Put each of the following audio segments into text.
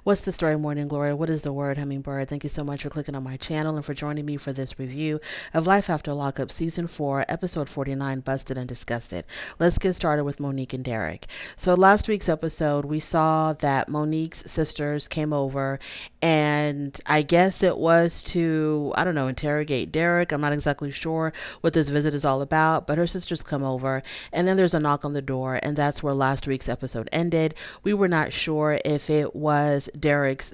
What's the story, Morning Glory? What is the word, Hummingbird? Thank you so much for clicking on my channel and for joining me for this review of Life After Lockup Season 4, Episode 49, Busted and Disgusted. Let's get started with Monique and Derek. So last week's episode, we saw that Monique's sisters came over, and I guess it was to, I don't know, interrogate Derek. I'm not exactly sure what this visit is all about, but her sisters come over, and then there's a knock on the door, and that's where last week's episode ended. We were not sure if it was Derek's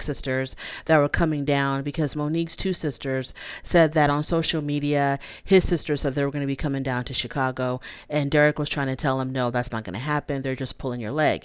sisters that were coming down, because Monique's two sisters said that on social media, his sister said they were going to be coming down to Chicago, and Derek was trying to tell him, no, that's not going to happen. They're just pulling your leg.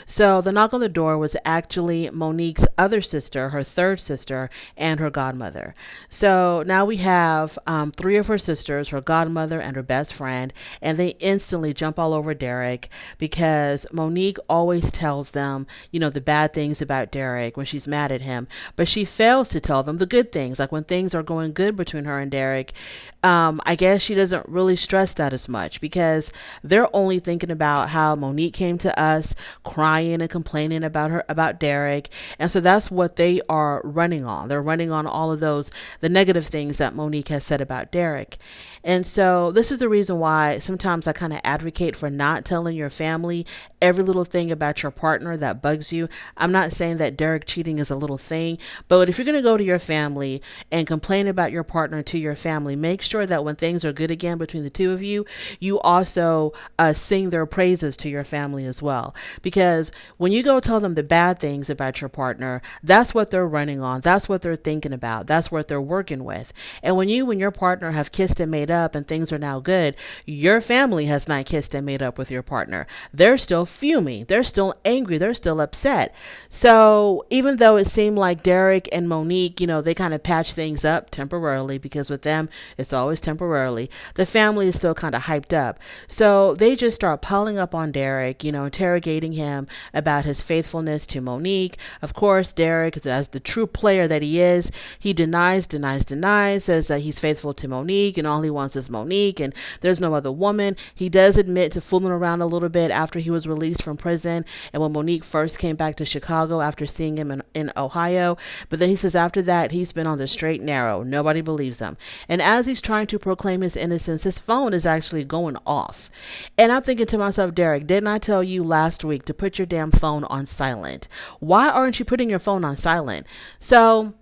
So the knock on the door was actually Monique's other sister, her third sister, and her godmother. So now we have three of her sisters, her godmother, and her best friend, and they instantly jump all over Derek because Monique always tells them, the bad things about Derek when she's mad at him, but she fails to tell them the good things. Like when things are going good between her and Derek, I guess she doesn't really stress that as much because they're only thinking about how Monique came to us crying and complaining about Derek. And so that's what they are running on. They're running on all of the negative things that Monique has said about Derek. And so this is the reason why sometimes I kind of advocate for not telling your family every little thing about your partner that bugs you. I'm not saying that Derek cheating is a little thing, but if you're going to go to your family and complain about your partner to your family, make sure that when things are good again between the two of you, you also sing their praises to your family as well. Because when you go tell them the bad things about your partner, that's what they're running on. That's what they're thinking about. That's what they're working with. And when you and your partner have kissed and made up and things are now good, your family has not kissed and made up with your partner. They're still fuming. They're still angry. They're still upset. So even though it seemed like Derek and Monique, they kind of patch things up temporarily, because with them, it's always temporarily, the family is still kind of hyped up. So they just start piling up on Derek, interrogating him about his faithfulness to Monique. Of course, Derek, as the true player that he is, he denies, says that he's faithful to Monique and all he wants is Monique and there's no other woman. He does admit to fooling around a little bit after he was released from prison and when Monique first came back to Chicago after seeing him in Ohio. But then he says after that, he's been on the straight and narrow. Nobody believes him. And as he's trying to proclaim his innocence, his phone is actually going off. And I'm thinking to myself, Derek, didn't I tell you last week to put your damn phone on silent? Why aren't you putting your phone on silent? So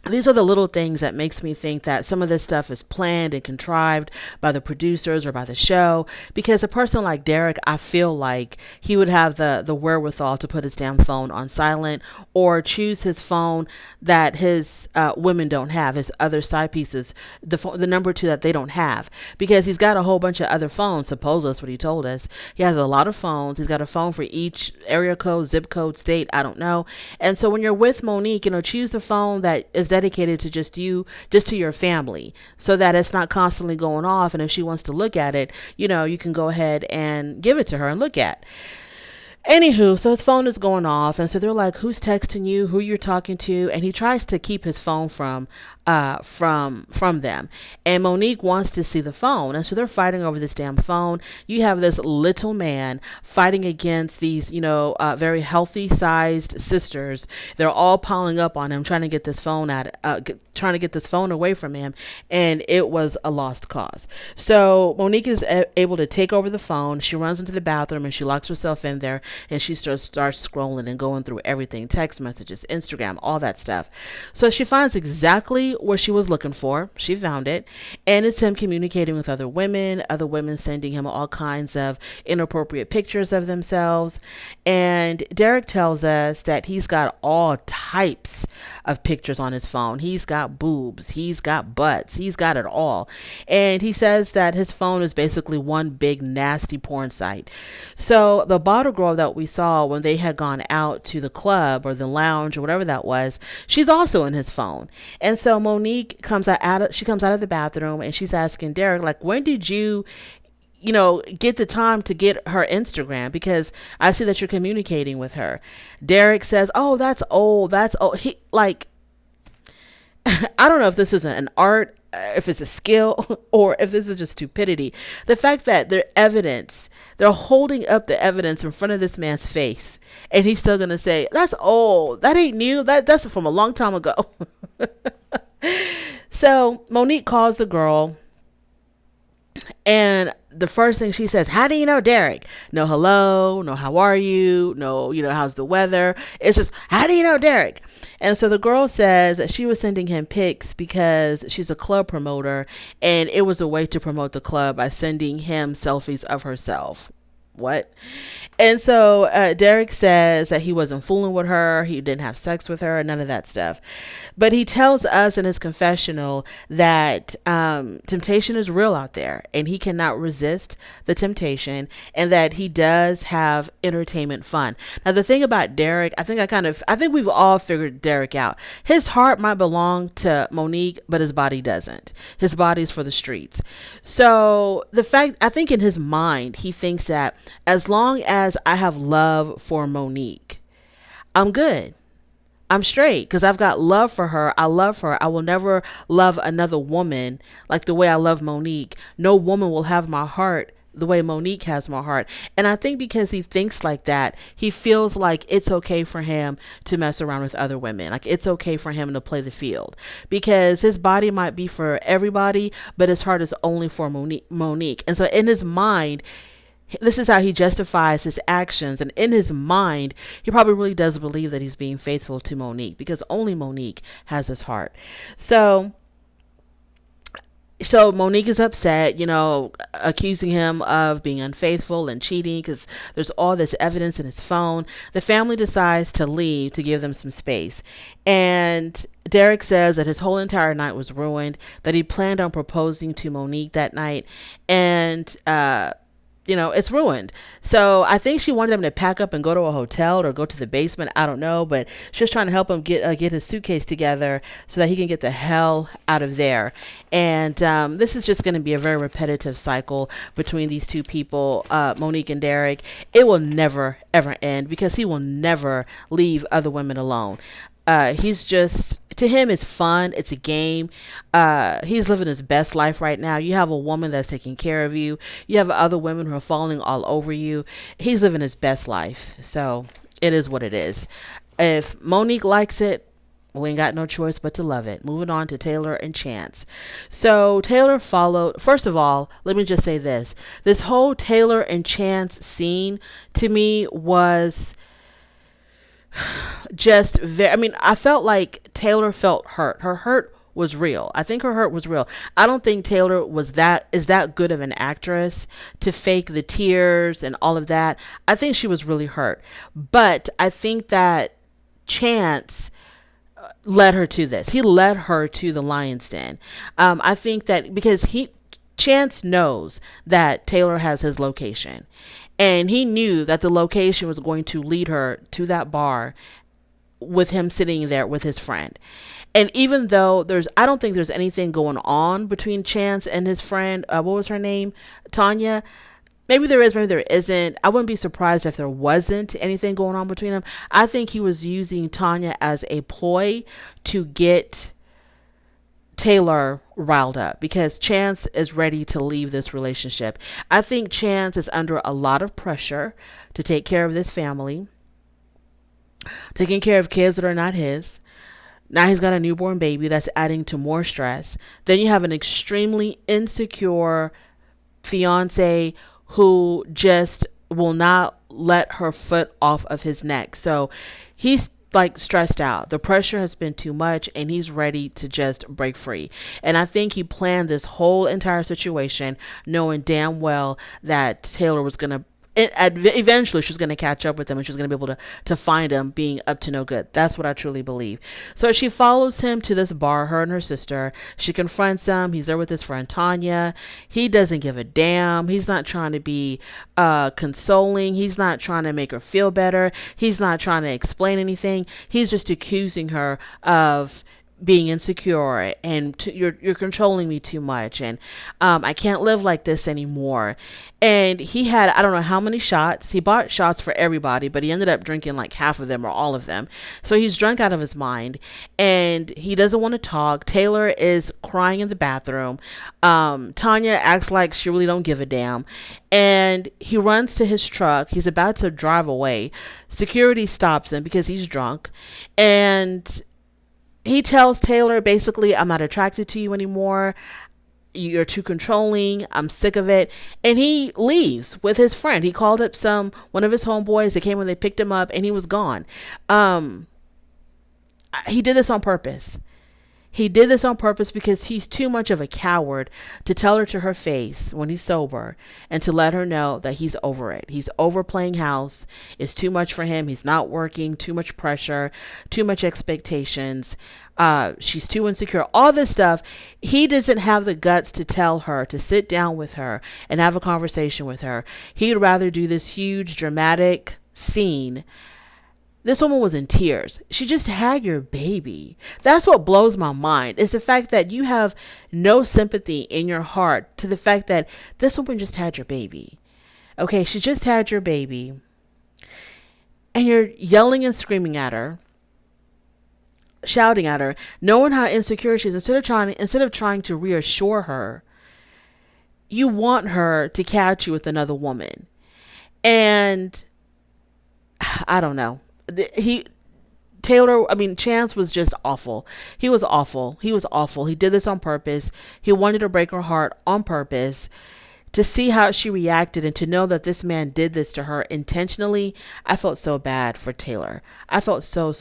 these are the little things that makes me think that some of this stuff is planned and contrived by the producers or by the show, because a person like Derek, I feel like he would have the wherewithal to put his damn phone on silent or choose his phone that his women don't have, his other side pieces, the number two that they don't have, because he's got a whole bunch of other phones. Supposedly that's what he told us. He has a lot of phones. He's got a phone for each area code, zip code, state, I don't know. And so when you're with Monique, choose the phone that is dedicated to just you, just to your family, so that it's not constantly going off. And if she wants to look at it, you can go ahead and give it to her and look at. Anywho, so his phone is going off, and so they're like, who's texting you, who you're talking to? And he tries to keep his phone from them. And Monique wants to see the phone. And so they're fighting over this damn phone. You have this little man fighting against these, very healthy sized sisters. They're all piling up on him, trying to get this phone trying to get this phone away from him. And it was a lost cause. So Monique is able to take over the phone. She runs into the bathroom and she locks herself in there. And she starts scrolling and going through everything, text messages, Instagram, all that stuff. So she finds exactly what she was looking for. She found it. And it's him communicating with other women sending him all kinds of inappropriate pictures of themselves. And Derek tells us that he's got all types of pictures on his phone. He's got boobs. He's got butts. He's got it all. And he says that his phone is basically one big nasty porn site. So the bottle girl that we saw when they had gone out to the club or the lounge or whatever that was, she's also in his phone. And so Monique comes out of the bathroom and she's asking Derek, like, when did you get the time to get her Instagram? Because I see that you're communicating with her. Derek says, oh, that's old. He like, I don't know if this is an art if it's a skill or if this is just stupidity. The fact that they're holding up the evidence in front of this man's face, and he's still gonna say, that's old, that ain't new, that's from a long time ago. So Monique calls the girl, and the first thing she says, how do you know Derek? No hello, no how are you, no, how's the weather? It's just, how do you know Derek? And so the girl says that she was sending him pics because she's a club promoter, and it was a way to promote the club by sending him selfies of herself. What? And so Derek says that he wasn't fooling with her, he didn't have sex with her, none of that stuff. But he tells us in his confessional that temptation is real out there, and he cannot resist the temptation, and that he does have entertainment fun. Now the thing about Derek, I think we've all figured Derek out. His heart might belong to Monique, but his body doesn't. His body's for the streets. So I think in his mind, he thinks that as long as I have love for Monique, I'm good. I'm straight because I've got love for her. I love her. I will never love another woman like the way I love Monique. No woman will have my heart the way Monique has my heart. And I think because he thinks like that, he feels like it's okay for him to mess around with other women. Like it's okay for him to play the field, because his body might be for everybody, but his heart is only for Monique. And so in his mind, this is how he justifies his actions. And in his mind, he probably really does believe that he's being faithful to Monique, because only Monique has his heart. So Monique is upset, accusing him of being unfaithful and cheating because there's all this evidence in his phone. The family decides to leave to give them some space. And Derek says that his whole entire night was ruined, that he planned on proposing to Monique that night, and it's ruined. So I think she wanted him to pack up and go to a hotel or go to the basement. I don't know, but she was trying to help him get his suitcase together so that he can get the hell out of there. And this is just going to be a very repetitive cycle between these two people, Monique and Derek. It will never, ever end, because he will never leave other women alone. To him, it's fun. It's a game. He's living his best life right now. You have a woman that's taking care of you. You have other women who are falling all over you. He's living his best life. So it is what it is. If Monique likes it, we ain't got no choice but to love it. Moving on to Taylor and Chance. So Taylor followed. First of all, let me just say this. This whole Taylor and Chance scene to me was just I felt like Taylor felt hurt. Her hurt was real. I think her hurt was real. I don't think Taylor is that good of an actress to fake the tears and all of that. I think she was really hurt. But I think that Chance led her to this. He led her to the lion's den. I think that because Chance knows that Taylor has his location, and he knew that the location was going to lead her to that bar with him sitting there with his friend. And even though I don't think there's anything going on between Chance and his friend, what was her name? Tanya. Maybe there is, maybe there isn't. I wouldn't be surprised if there wasn't anything going on between them. I think he was using Tanya as a ploy to get Taylor riled up, because Chance is ready to leave this relationship. I think Chance is under a lot of pressure to take care of this family, taking care of kids that are not his. Now he's got a newborn baby that's adding to more stress. Then you have an extremely insecure fiance who just will not let her foot off of his neck. So he's stressed out. The pressure has been too much, and he's ready to just break free. And I think he planned this whole entire situation knowing damn well that Taylor was going to eventually she was going to catch up with him, and she was going to be able to find him being up to no good. That's what I truly believe. So she follows him to this bar, her and her sister. She confronts him. He's there with his friend Tanya. He doesn't give a damn. He's not trying to be consoling. He's not trying to make her feel better. He's not trying to explain anything. He's just accusing her of being insecure, and you're controlling me too much, and I can't live like this anymore. And he had, I don't know how many shots. He bought shots for everybody, but he ended up drinking like half of them or all of them. So he's drunk out of his mind, and he doesn't want to talk. Taylor is crying in the bathroom. Tanya acts like she really don't give a damn, and he runs to his truck. He's about to drive away. Security stops him because he's drunk, and he tells Taylor, basically, I'm not attracted to you anymore. You're too controlling. I'm sick of it. And he leaves with his friend. He called up one of his homeboys. They came when they picked him up, and he was gone. He did this on purpose. He did this on purpose because he's too much of a coward to tell her to her face when he's sober and to let her know that he's over it. He's over playing house. It's too much for him. He's not working. Too much pressure. Too much expectations. She's too insecure. All this stuff. He doesn't have the guts to tell her, to sit down with her and have a conversation with her. He'd rather do this huge dramatic scene. This woman was in tears. She just had your baby. That's what blows my mind, is the fact that you have no sympathy in your heart to the fact that this woman just had your baby. Okay, she just had your baby. And you're yelling and screaming at her, shouting at her, knowing how insecure she is. Instead of trying to reassure her, you want her to catch you with another woman. And I don't know. Chance was just awful. He was awful. He did this on purpose. He wanted to break her heart on purpose. To see how she reacted and to know that this man did this to her intentionally, I felt so bad for Taylor. I felt so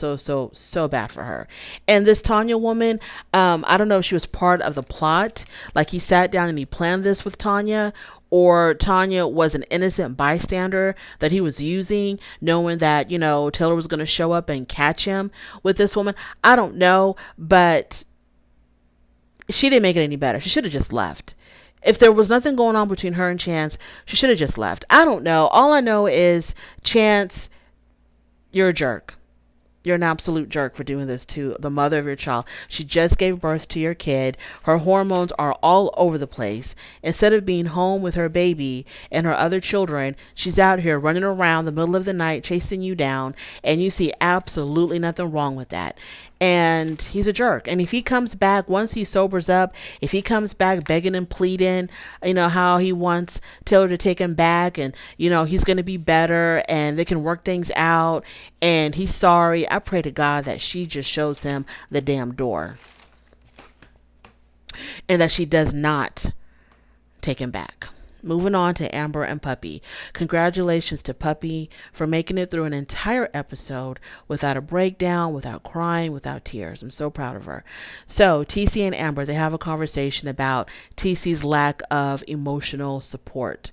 bad for her. And this Tanya woman, I don't know if she was part of the plot, like he sat down and he planned this with Tanya, or Tanya was an innocent bystander that he was using, knowing that, Taylor was going to show up and catch him with this woman. I don't know, but she didn't make it any better. She should have just left. If there was nothing going on between her and Chance, she should have just left. I don't know. All I know is, Chance, you're a jerk. You're an absolute jerk for doing this to the mother of your child. She just gave birth to your kid. Her hormones are all over the place. Instead of being home with her baby and her other children, she's out here running around the middle of the night, chasing you down, and you see absolutely nothing wrong with that. And he's a jerk. And if he comes back, once he sobers up, if he comes back begging and pleading, how he wants Taylor to take him back, and, he's going to be better and they can work things out, and he's sorry, I pray to God that she just shows him the damn door and that she does not take him back. Moving on to Amber and Puppy. Congratulations to Puppy for making it through an entire episode without a breakdown, without crying, without tears. I'm so proud of her. So TC and Amber, they have a conversation about TC's lack of emotional support.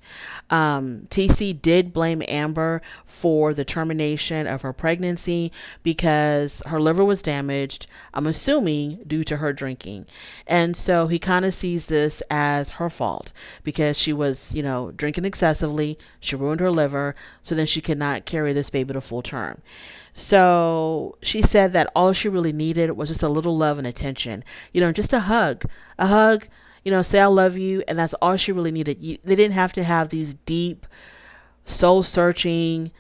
TC did blame Amber for the termination of her pregnancy because her liver was damaged, I'm assuming due to her drinking. And so he kind of sees this as her fault because she was drinking excessively. She ruined her liver, so then she could not carry this baby to full term. So she said that all she really needed was just a little love and attention, just a hug, say I love you. And that's all she really needed. They didn't have to have these deep, soul searching,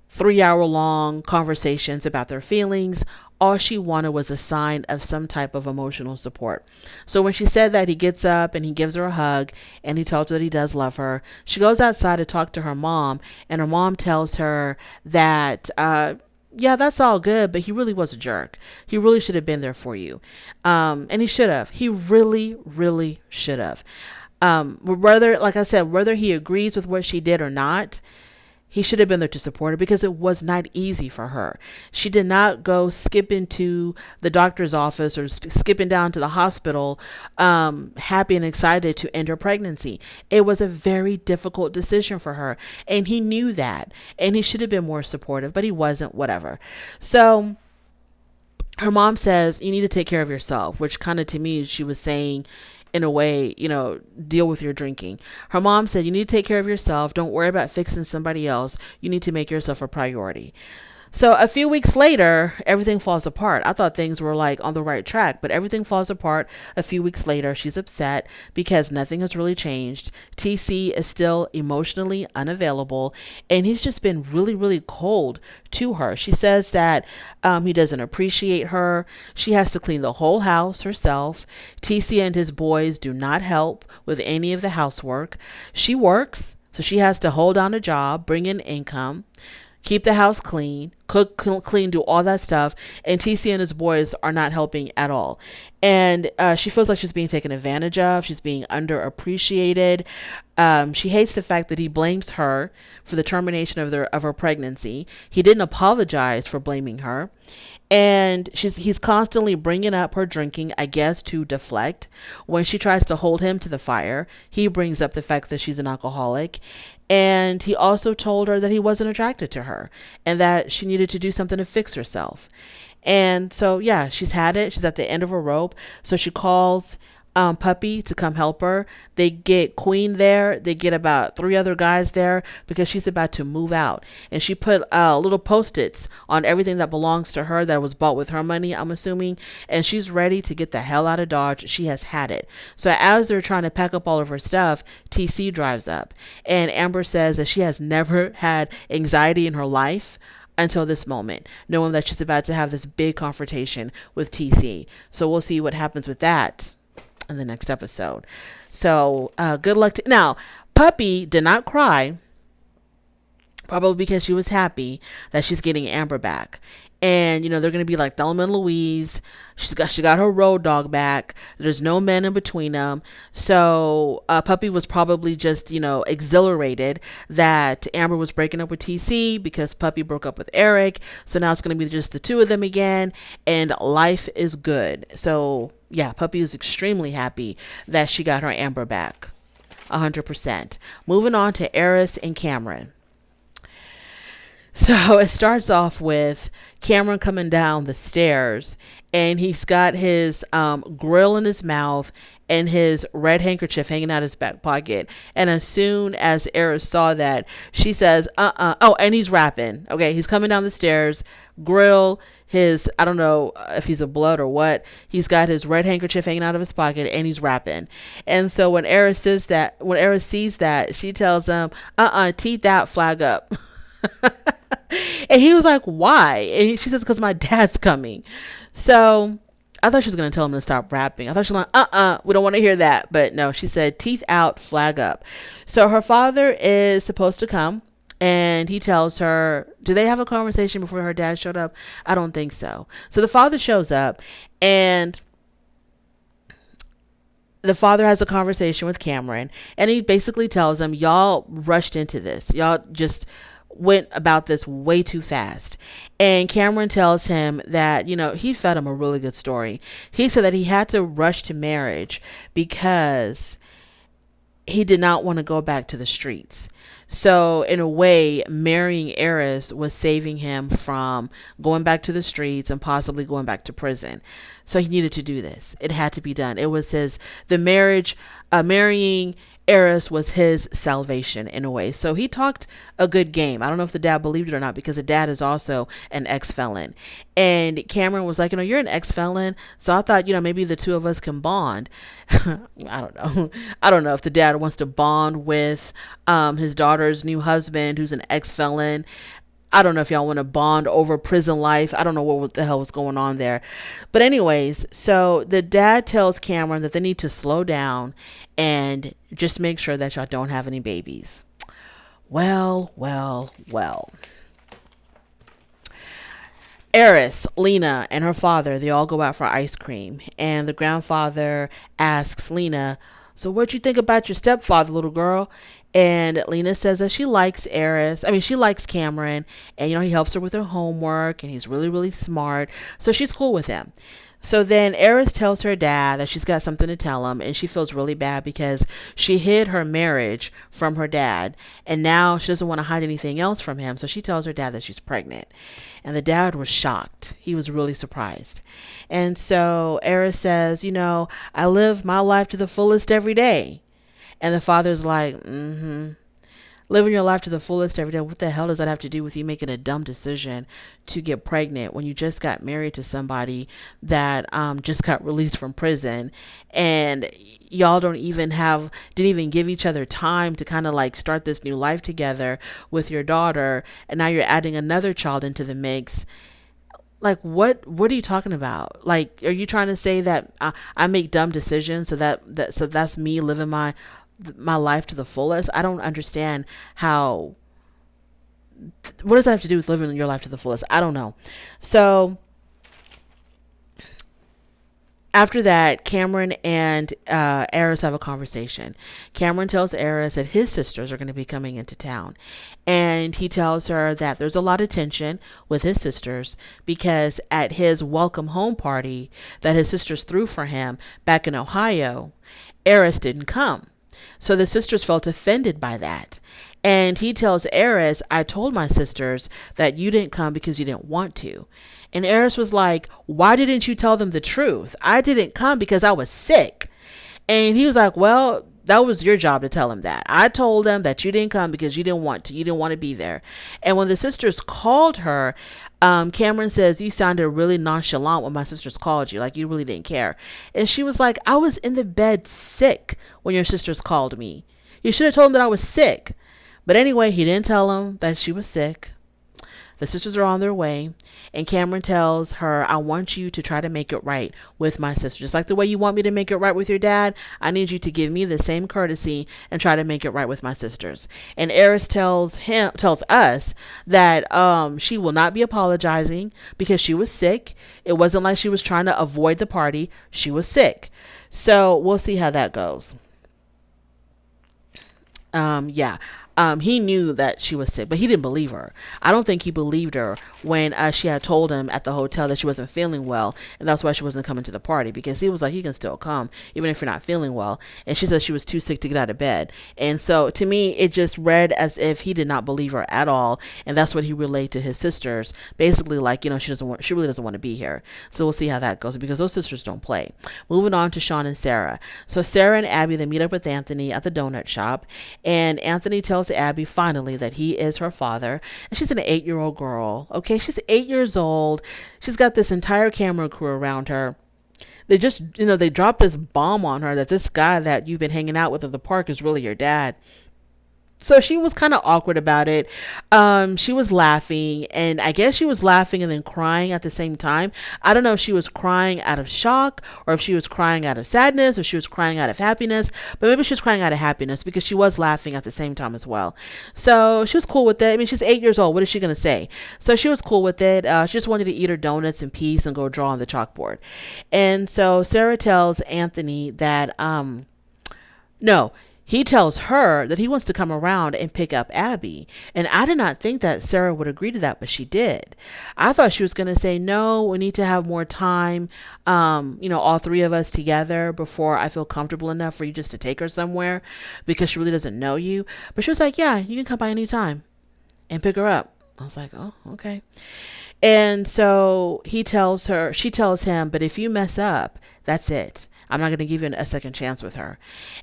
3-hour long conversations about their feelings. All she wanted was a sign of some type of emotional support. So when she said that, he gets up and he gives her a hug and he tells her that he does love her. She goes outside to talk to her mom, and her mom tells her that, yeah, that's all good, but he really was a jerk. He really should have been there for you. And he should have. He really, really should have. Whether he agrees with what she did or not, he should have been there to support her because it was not easy for her. She did not go skipping to the doctor's office or skipping down to the hospital, happy and excited to end her pregnancy. It was a very difficult decision for her, and he knew that, and he should have been more supportive, but he wasn't, whatever. So her mom says, you need to take care of yourself, which kind of, to me, she was saying, in a way, deal with your drinking. Her mom said, you need to take care of yourself. Don't worry about fixing somebody else. You need to make yourself a priority. So a few weeks later, everything falls apart. I thought things were like on the right track, but everything falls apart a few weeks later. She's upset because nothing has really changed. TC is still emotionally unavailable, and he's just been really, really cold to her. She says that he doesn't appreciate her. She has to clean the whole house herself. TC and his boys do not help with any of the housework. She works, so she has to hold down a job, bring in income, keep the house clean, cook, clean, do all that stuff. And TC and his boys are not helping at all. And she feels like she's being taken advantage of. She's being underappreciated. She hates the fact that he blames her for the termination of her pregnancy. He didn't apologize for blaming her. And he's constantly bringing up her drinking, I guess, to deflect. When she tries to hold him to the fire, he brings up the fact that she's an alcoholic. And he also told her that he wasn't attracted to her and that she needed to do something to fix herself. And so, yeah, she's had it. She's at the end of her rope. So she calls Puppy to come help her. They get Queen there. They get about 3 other guys there because she's about to move out. And she put little Post-its on everything that belongs to her that was bought with her money, I'm assuming. And she's ready to get the hell out of Dodge. She has had it. So as they're trying to pack up all of her stuff, TC drives up. And Amber says that she has never had anxiety in her life until this moment, knowing that she's about to have this big confrontation with TC. So we'll see what happens with that in the next episode. So good luck to now. Puppy did not cry, probably because she was happy that she's getting Amber back. And, they're going to be like Thelma and Louise. She got her road dog back. There's no men in between them. So Puppy was probably just, exhilarated that Amber was breaking up with TC because Puppy broke up with Eric. So now it's going to be just the two of them again. And life is good. So, yeah, Puppy was extremely happy that she got her Amber back. 100%. Moving on to Eris and Cameron. So it starts off with Cameron coming down the stairs, and he's got his grill in his mouth and his red handkerchief hanging out his back pocket. And as soon as Eris saw that, she says, oh, and he's rapping. Okay, he's coming down the stairs, grill, I don't know if he's a blood or what. He's got his red handkerchief hanging out of his pocket, and he's rapping. And so when Eris sees that, she tells him, teeth out, flag up. And he was like, why? And she says, because my dad's coming. So I thought she was going to tell him to stop rapping. I thought she was like, we don't want to hear that. But no, she said, teeth out, flag up. So her father is supposed to come, and he tells her, do they have a conversation before her dad showed up? I don't think so. So the father shows up, and the father has a conversation with Cameron, and he basically tells him, y'all rushed into this. Y'all just went about this way too fast. And Cameron tells him that, he fed him a really good story. He said that he had to rush to marriage because he did not want to go back to the streets. So in a way, marrying Eris was saving him from going back to the streets and possibly going back to prison. So he needed to do this. It had to be done. It was marrying Eris was his salvation in a way. So he talked a good game. I don't know if the dad believed it or not, because the dad is also an ex-felon. And Cameron was like, you're an ex-felon. So I thought, maybe the two of us can bond. I don't know. I don't know if the dad wants to bond with his daughter's new husband, who's an ex-felon. I don't know if y'all want to bond over prison life. I don't know what the hell was going on there. But anyways, so the dad tells Cameron that they need to slow down and just make sure that y'all don't have any babies. Well. Eris, Lena, and her father, they all go out for ice cream. And the grandfather asks Lena, so what'd you think about your stepfather, little girl? And Lena says that she likes she likes Cameron, and he helps her with her homework, and he's really, really smart. So she's cool with him. So then Eris tells her dad that she's got something to tell him, and she feels really bad because she hid her marriage from her dad, and now she doesn't want to hide anything else from him. So she tells her dad that she's pregnant, and the dad was shocked. He was really surprised. And so Eris says, I live my life to the fullest every day. And the father's like, living your life to the fullest every day. What the hell does that have to do with you making a dumb decision to get pregnant when you just got married to somebody that just got released from prison, and y'all didn't even give each other time to kind of like start this new life together with your daughter, and now you're adding another child into the mix? Like, what are you talking about? Like, are you trying to say that I make dumb decisions, so that's me living my life to the fullest? I don't understand how. What does that have to do with living your life to the fullest? I don't know. So after that, Cameron and Eris have a conversation. Cameron tells Eris that his sisters are going to be coming into town. And he tells her that there's a lot of tension with his sisters because at his welcome home party that his sisters threw for him back in Ohio, Eris didn't come. So the sisters felt offended by that. And he tells Eris, I told my sisters that you didn't come because you didn't want to. And Eris was like, why didn't you tell them the truth? I didn't come because I was sick. And he was like, well, that was your job to tell them that. I told them that you didn't come because you didn't want to. You didn't want to be there. And when the sisters called her, Cameron says, you sounded really nonchalant when my sisters called you. Like you really didn't care. And she was like, I was in the bed sick when your sisters called me. You should have told them that I was sick. But anyway, he didn't tell them that she was sick. The sisters are on their way, and Cameron tells her, I want you to try to make it right with my sister. Just like the way you want me to make it right with your dad, I need you to give me the same courtesy and try to make it right with my sisters. And Eris tells us that she will not be apologizing because she was sick. It wasn't like she was trying to avoid the party. She was sick. So we'll see how that goes. He knew that she was sick, but he didn't believe her. I don't think he believed her when she had told him at the hotel that she wasn't feeling well, and that's why she wasn't coming to the party, because he was like, you can still come even if you're not feeling well. And she said she was too sick to get out of bed. And so to me, it just read as if he did not believe her at all, and that's what he relayed to his sisters, basically like, she really doesn't want to be here. So we'll see how that goes, because those sisters don't play. Moving on to Sean and Sarah. So Sarah and Abby, they meet up with Anthony at the donut shop, and Anthony tells Abby finally that he is her father, and she's an 8-year-old girl. Okay, she's 8 years old. She's got this entire camera crew around her. They just, they dropped this bomb on her that this guy that you've been hanging out with at the park is really your dad. So she was kind of awkward about it. She was laughing, and I guess she was laughing and then crying at the same time. I don't know if she was crying out of shock or if she was crying out of sadness or she was crying out of happiness, but maybe she was crying out of happiness because she was laughing at the same time as well. So she was cool with it. I mean, she's 8 years old. What is she going to say? So she was cool with it. She just wanted to eat her donuts in peace and go draw on the chalkboard. And so Sarah tells Anthony that, he tells her that he wants to come around and pick up Abby. And I did not think that Sarah would agree to that, but she did. I thought she was going to say, no, we need to have more time, all three of us together before I feel comfortable enough for you just to take her somewhere, because she really doesn't know you. But she was like, yeah, you can come by any time and pick her up. I was like, oh, okay. And so she tells him, but if you mess up, that's it. I'm not going to give you a second chance with her.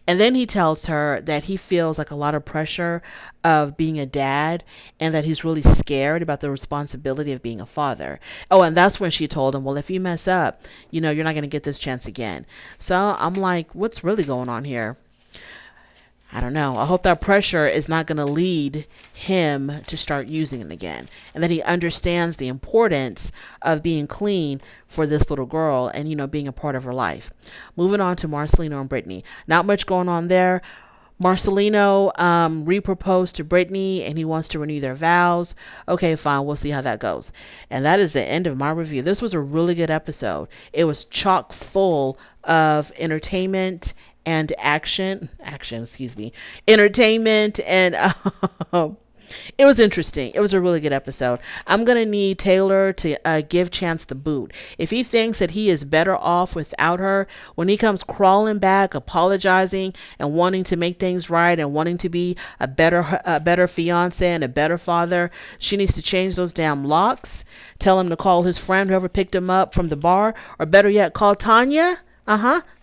And then he tells her that he feels like a lot of pressure of being a dad and that he's really scared about the responsibility of being a father. Oh, and that's when she told him, well, if you mess up, you're not going to get this chance again. So I'm like, what's really going on here? I don't know. I hope that pressure is not going to lead him to start using it again, and that he understands the importance of being clean for this little girl and, being a part of her life. Moving on to Marcelino and Brittany. Not much going on there. Marcelino re-proposed to Brittany and he wants to renew their vows. Okay, fine. We'll see how that goes. And that is the end of my review. This was a really good episode. It was chock full of entertainment and entertainment, and it was interesting. It was a really good episode. I'm going to need Taylor to give Chance the boot. If he thinks that he is better off without her, when he comes crawling back, apologizing and wanting to make things right and wanting to be a better fiance and a better father, she needs to change those damn locks. Tell him to call his friend, whoever picked him up from the bar, or better yet, call Tanya.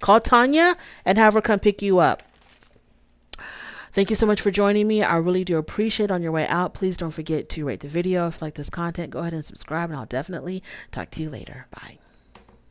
Call Tanya and have her come pick you up. Thank you so much for joining me. I really do appreciate it. On your way out, please don't forget to rate the video. If you like this content, go ahead and subscribe, and I'll definitely talk to you later. Bye.